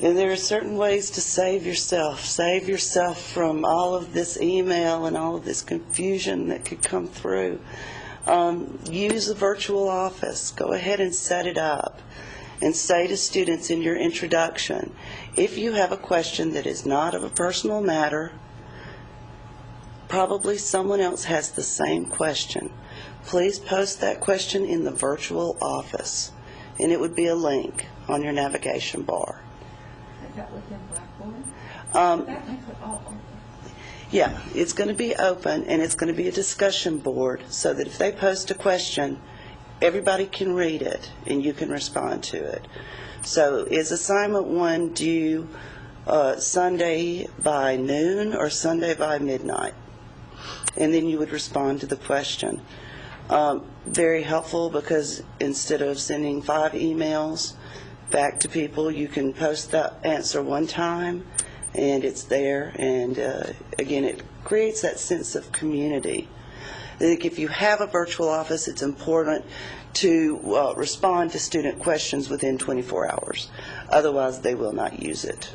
And there are certain ways to save yourself. Save yourself from all of this email and all of this confusion that could come through. Use a virtual office. Go ahead and set it up. And say to students in your introduction, if you have a question that is not of a personal matter, probably someone else has the same question. Please post that question in the virtual office. And it would be a link on your navigation bar. Is that within Blackboard? That makes it all open. Yeah, it's going to be open, and it's going to be a discussion board so that if they post a question, everybody can read it and you can respond to it. So is assignment 1 due Sunday by noon or Sunday by midnight? And then you would respond to the question. Very helpful, because instead of sending 5 emails back to people, you can post the answer one time and it's there, and again, it creates that sense of community. I think if you have a virtual office, it's important to respond to student questions within 24 hours. Otherwise, they will not use it,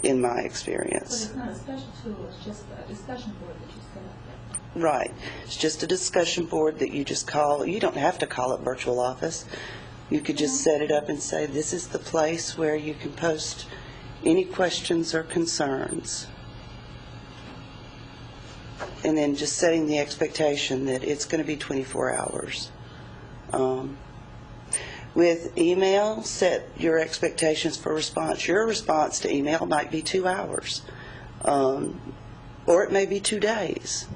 in my experience. But it's not a special tool, it's just a discussion board that you set up there. Right. It's just a discussion board that you just call. You don't have to call it virtual office. You could just set it up and say, this is the place where you can post any questions or concerns. And then just setting the expectation that it's going to be 24 hours. With email, set your expectations for response. Your response to email might be 2 hours, or it may be 2 days.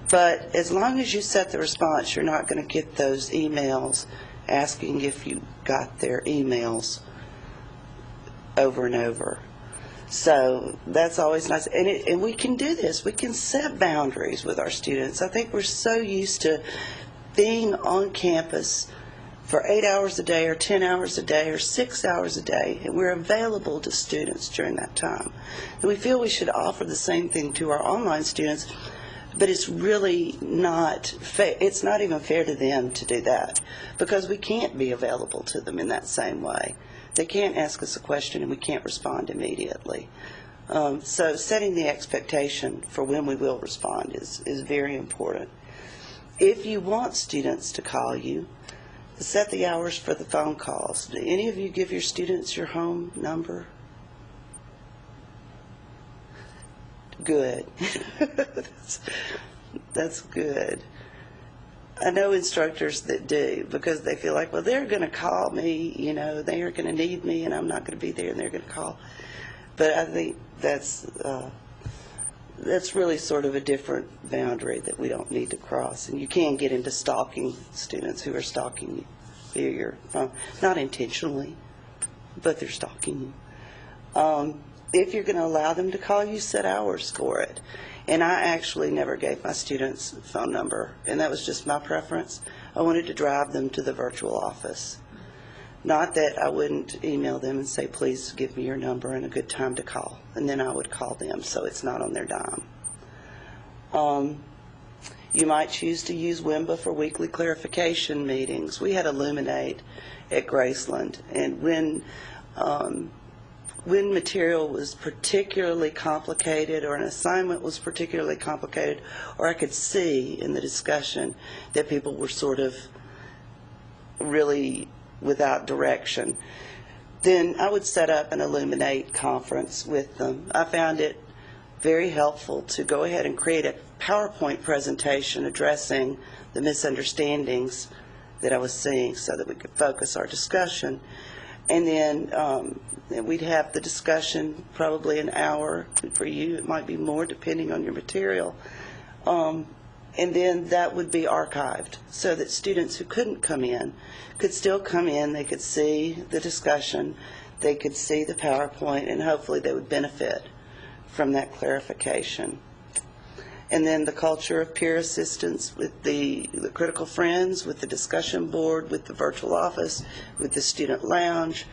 But as long as you set the response, you're not going to get those emails asking if you got their emails over and over. So that's always nice. And we can do this. We can set boundaries with our students. I think we're so used to being on campus for 8 hours a day or 10 hours a day or 6 hours a day, and we're available to students during that time. And we feel we should offer the same thing to our online students, but it's really not fair. It's not even fair to them to do that, because we can't be available to them in that same way. They can't ask us a question and we can't respond immediately. So setting the expectation for when we will respond is very important. If you want students to call you, set the hours for the phone calls. Do any of you give your students your home number? Good. That's good. I know instructors that do, because they feel like, well, they're going to call me, you know, they are going to need me, and I'm not going to be there, and they're going to call. But I think that's really sort of a different boundary that we don't need to cross. And you can get into stalking students who are stalking you via your phone, not intentionally, but they're stalking you. If you're going to allow them to call you, set hours for it. And I actually never gave my students a phone number, and that was just my preference. I wanted to drive them to the virtual office. Not that I wouldn't email them and say, please give me your number and a good time to call, and then I would call them so it's not on their dime. You might choose to use WIMBA for weekly clarification meetings. We had Illuminate at Graceland, and when material was particularly complicated or an assignment was particularly complicated, or I could see in the discussion that people were sort of really without direction, then I would set up an Illuminate conference with them. I found it very helpful to go ahead and create a PowerPoint presentation addressing the misunderstandings that I was seeing so that we could focus our discussion. And then we'd have the discussion probably an hour. For you, it might be more depending on your material. And then that would be archived so that students who couldn't come in could still come in. They could see the discussion. They could see the PowerPoint, and hopefully they would benefit from that clarification. And then the culture of peer assistance with the critical friends, with the discussion board, with the virtual office, with the student lounge.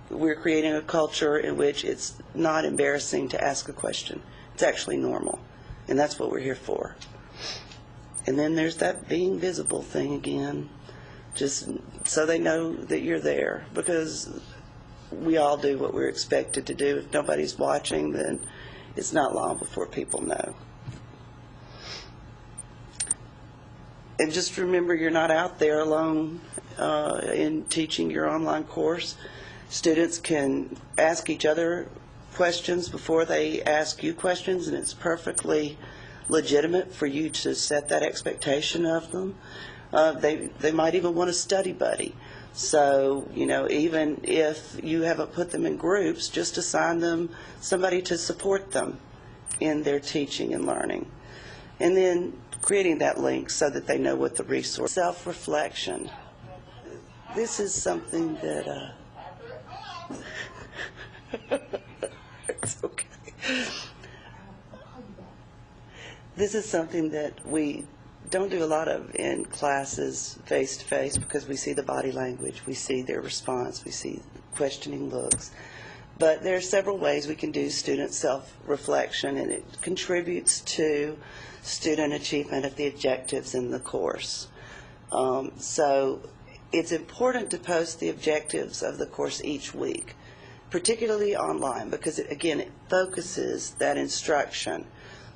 We're creating a culture in which it's not embarrassing to ask a question. It's actually normal, and that's what we're here for. And then there's that being visible thing again, just so they know that you're there, because we all do what we're expected to do. If nobody's watching, then it's not long before people know. And just remember, you're not out there alone in teaching your online course. Students can ask each other questions before they ask you questions, and it's perfectly legitimate for you to set that expectation of them. They might even want a study buddy. So, even if you haven't put them in groups, just assign them somebody to support them in their teaching and learning. And then creating that link so that they know what the resource. Self-reflection. This is something that it's okay. This is something that we don't do a lot of in classes face-to-face because we see the body language, we see their response, we see questioning looks. But there are several ways we can do student self-reflection, and it contributes to student achievement of the objectives in the course. So it's important to post the objectives of the course each week, particularly online, because, again, it focuses that instruction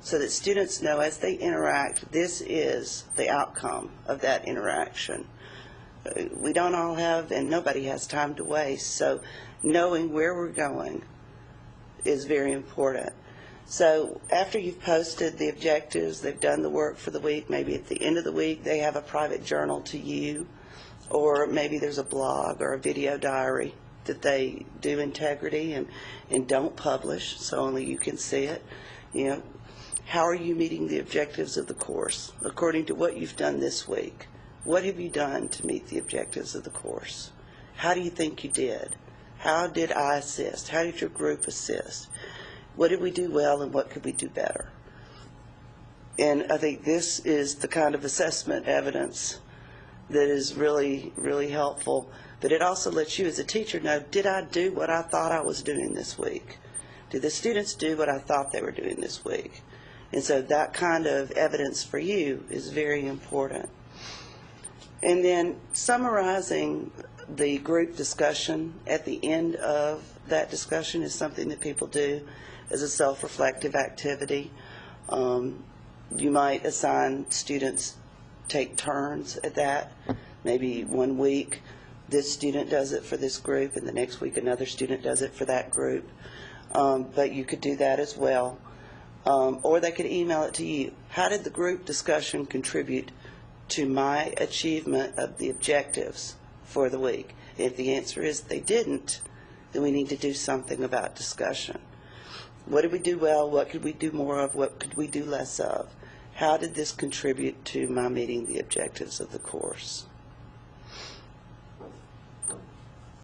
so that students know as they interact, this is the outcome of that interaction. We don't all have, and nobody has time to waste, so knowing where we're going is very important. So after you've posted the objectives, they've done the work for the week, maybe at the end of the week they have a private journal to you, or maybe there's a blog or a video diary that they do integrity and don't publish, so only you can see it. How are you meeting the objectives of the course according to what you've done this week? What have you done to meet the objectives of the course? How do you think you did? How did I assist? How did your group assist? What did we do well and what could we do better? And I think this is the kind of assessment evidence that is really, really helpful. But it also lets you as a teacher know, did I do what I thought I was doing this week? Did the students do what I thought they were doing this week? And so that kind of evidence for you is very important. And then summarizing the group discussion at the end of that discussion is something that people do as a self-reflective activity. You might assign students, take turns at that. Maybe one week this student does it for this group, and the next week another student does it for that group. But you could do that as well. Or they could email it to you. How did the group discussion contribute to my achievement of the objectives for the week? If the answer is they didn't, then we need to do something about discussion. What did we do well? What could we do more of? What could we do less of? How did this contribute to my meeting the objectives of the course?